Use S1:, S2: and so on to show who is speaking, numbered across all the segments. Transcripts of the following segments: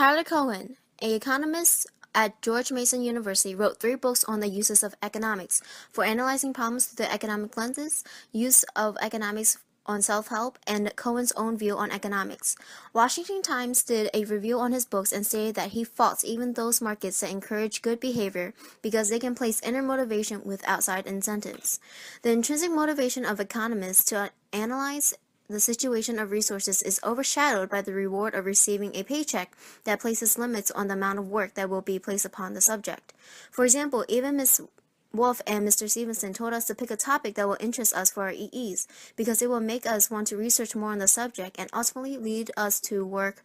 S1: Tyler Cohen, an economist at George Mason University, wrote 3 books on the uses of economics for analyzing problems through the economic lenses, use of economics on self-help, and Cohen's own view on economics. Washington Times did a review on his books and stated that he faults even those markets that encourage good behavior because they can place inner motivation with outside incentives. The intrinsic motivation of economists to analyze the situation of resources is overshadowed by the reward of receiving a paycheck that places limits on the amount of work that will be placed upon the subject. For example, even Ms. Wolf and Mr. Stevenson told us to pick a topic that will interest us for our EEs because it will make us want to research more on the subject and ultimately lead us to work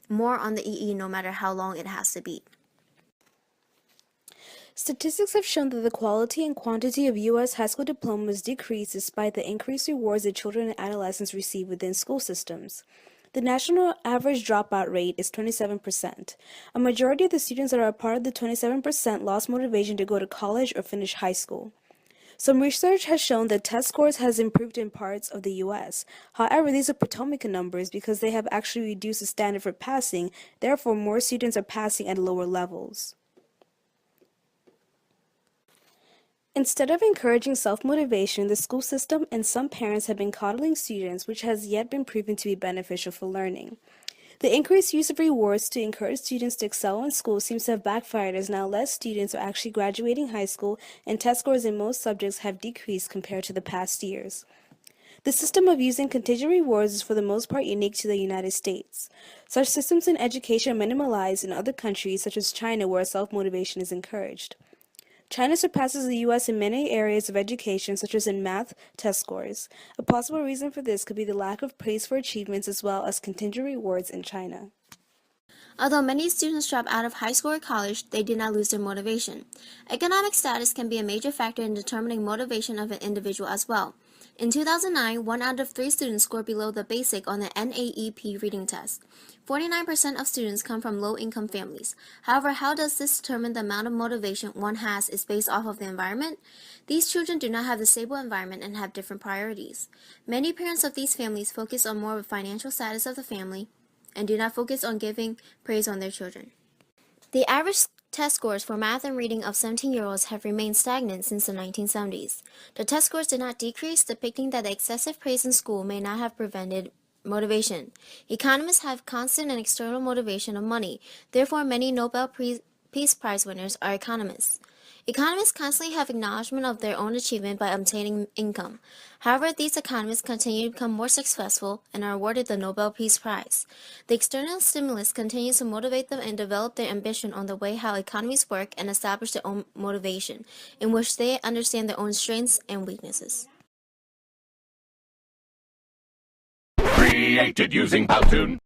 S1: more on the EE no matter how long it has to be.
S2: Statistics have shown that the quality and quantity of U.S. high school diplomas decrease despite the increased rewards that children and adolescents receive within school systems. The national average dropout rate is 27%. A majority of the students that are a part of the 27% lost motivation to go to college or finish high school. Some research has shown that test scores has improved in parts of the U.S. However, these are Potomac numbers because they have actually reduced the standard for passing, therefore more students are passing at lower levels. Instead of encouraging self-motivation, the school system and some parents have been coddling students, which has yet been proven to be beneficial for learning. The increased use of rewards to encourage students to excel in school seems to have backfired as now less students are actually graduating high school and test scores in most subjects have decreased compared to the past years. The system of using contingent rewards is for the most part unique to the United States. Such systems in education are minimalized in other countries such as China where self-motivation is encouraged. China surpasses the U.S. in many areas of education, such as in math test scores. A possible reason for this could be the lack of praise for achievements as well as contingent rewards in China.
S1: Although many students drop out of high school or college, they did not lose their motivation. Economic status can be a major factor in determining motivation of an individual as well. In 2009, 1 out of 3 students scored below the basic on the NAEP reading test. 49% of students come from low-income families. However, how does this determine the amount of motivation one has is based off of the environment? These children do not have the stable environment and have different priorities. Many parents of these families focus on more of the financial status of the family and do not focus on giving praise on their children. The average test scores for math and reading of 17-year-olds have remained stagnant since the 1970s. The test scores did not decrease, depicting that the excessive praise in school may not have prevented motivation. Economists have constant and external motivation of money. Therefore, many Nobel Peace Prize winners are economists. Economists constantly have acknowledgement of their own achievement by obtaining income. However, these economists continue to become more successful and are awarded the Nobel Peace Prize. The external stimulus continues to motivate them and develop their ambition on the way how economies work and establish their own motivation, in which they understand their own strengths and weaknesses.
S3: Created using Powtoon.